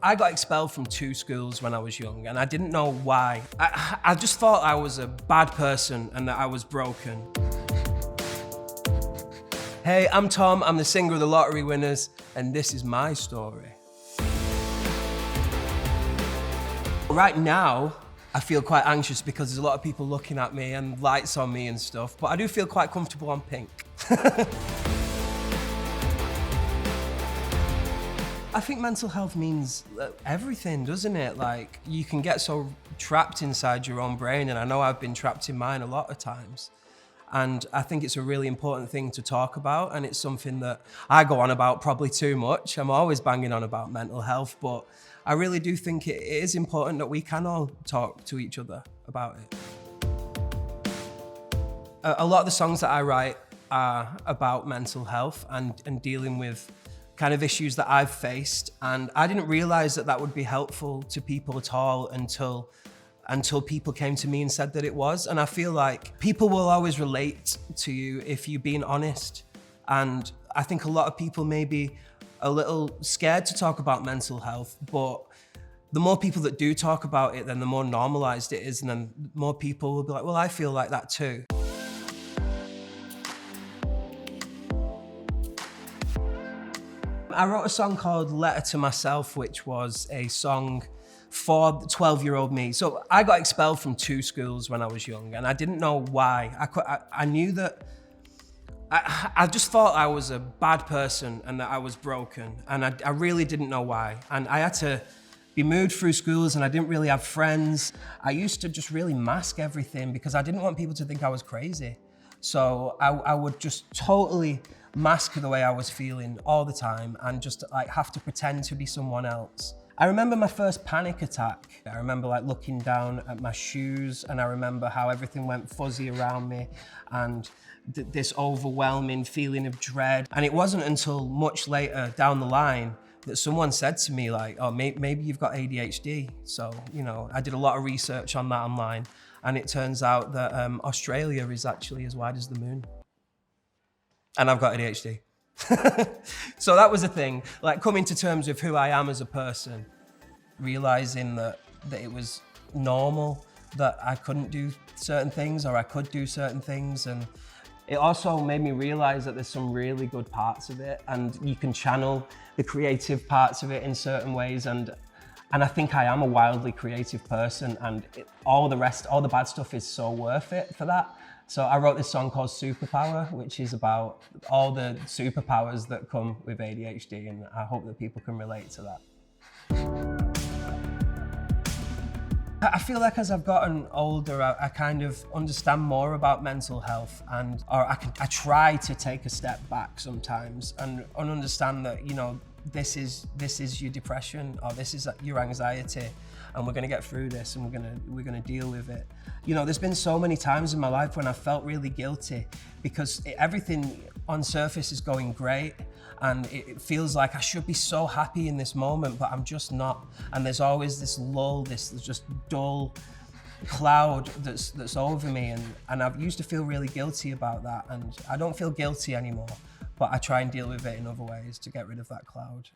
I got expelled from 2 schools when I was young and I didn't know why. I just thought I was a bad person and that I was broken. Hey, I'm Tom, I'm the singer of the Lottery Winners, and this is my story. Right now, I feel quite anxious because there's a lot of people looking at me and lights on me and stuff, but I do feel quite comfortable on pink. I think mental health means everything, doesn't it? Like, you can get so trapped inside your own brain, and I know I've been trapped in mine a lot of times. And I think it's a really important thing to talk about, and it's something that I go on about probably too much. I'm always banging on about mental health, but I really do think it is important that we can all talk to each other about it. A lot of the songs that I write are about mental health and dealing with kind of issues that I've faced, and I didn't realize that that would be helpful to people at all until people came to me and said that it was. And I feel like people will always relate to you if you're being honest. And I think a lot of people may be a little scared to talk about mental health, but the more people that do talk about it, then the more normalized it is, and then more people will be like, well, I feel like that too. I wrote a song called Letter to Myself, which was a song for 12-year-old me. So I got expelled from 2 schools when I was young, and I didn't know why. I knew that I just thought I was a bad person and that I was broken, and I really didn't know why. And I had to be moved through schools, and I didn't really have friends. I used to just really mask everything because I didn't want people to think I was crazy. So I would just totally mask the way I was feeling all the time and just like have to pretend to be someone else. I remember my first panic attack. I remember like looking down at my shoes, and I remember how everything went fuzzy around me and this overwhelming feeling of dread. And it wasn't until much later down the line that someone said to me like, oh, maybe you've got ADHD. So, you know, I did a lot of research on that online, and it turns out that Australia is actually as wide as the moon. And I've got ADHD. So that was a thing, like coming to terms with who I am as a person, realizing that it was normal, that I couldn't do certain things or I could do certain things. And it also made me realize that there's some really good parts of it, and you can channel the creative parts of it in certain ways. And I think I am a wildly creative person, and all the bad stuff is so worth it for that. So I wrote this song called Superpower, which is about all the superpowers that come with ADHD, and I hope that people can relate to that. I feel like as I've gotten older, I kind of understand more about mental health, I try to take a step back sometimes and understand that, you know, this is your depression, or this is your anxiety, and we're gonna get through this, and we're gonna deal with it. You know, there's been so many times in my life when I felt really guilty because everything on surface is going great, and it feels like I should be so happy in this moment, but I'm just not. And there's always this lull, this just dull cloud that's over me, and I've used to feel really guilty about that, and I don't feel guilty anymore, but I try and deal with it in other ways to get rid of that cloud.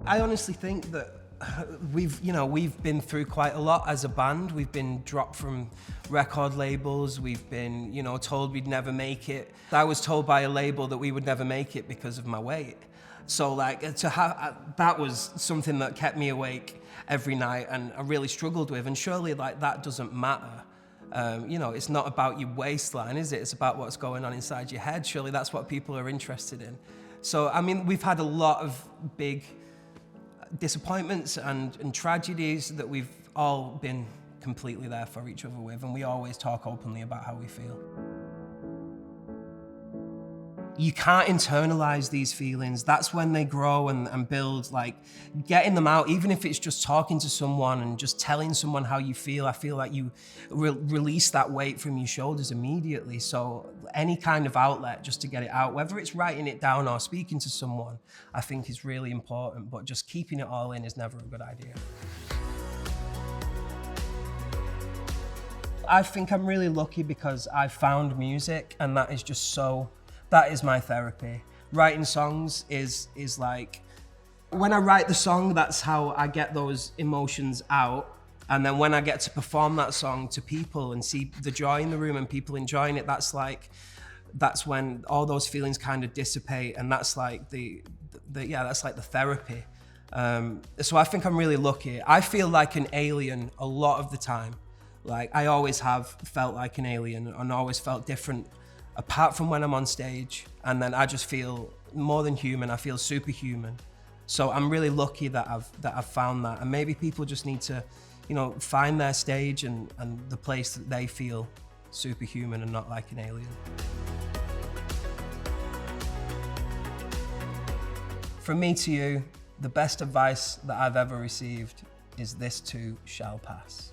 I honestly think that we've been through quite a lot as a band. We've been dropped from record labels. We've been, told we'd never make it. I was told by a label that we would never make it because of my weight. So that was something that kept me awake every night, and I really struggled with. And surely that doesn't matter. It's not about your waistline, is it? It's about what's going on inside your head. Surely that's what people are interested in. So, I mean, we've had a lot of big disappointments and tragedies that we've all been completely there for each other with, and we always talk openly about how we feel. You can't internalize these feelings. That's when they grow and build, like getting them out, even if it's just talking to someone and just telling someone how you feel. I feel like you release that weight from your shoulders immediately. So any kind of outlet just to get it out, whether it's writing it down or speaking to someone, I think is really important, but just keeping it all in is never a good idea. I think I'm really lucky because I found music, and that is just that is my therapy. writing songs is like, when I write the song, that's how I get those emotions out. And then when I get to perform that song to people and see the joy in the room and people enjoying it, that's when all those feelings kind of dissipate, and that's like that's like the therapy. So I think I'm really lucky. I feel like an alien a lot of the time. Like, I always have felt like an alien and always felt different apart from when I'm on stage. And then I just feel more than human. I feel superhuman. So I'm really lucky that I've found that. And maybe people just need to, find their stage and the place that they feel superhuman and not like an alien. From me to you, the best advice that I've ever received is this too shall pass.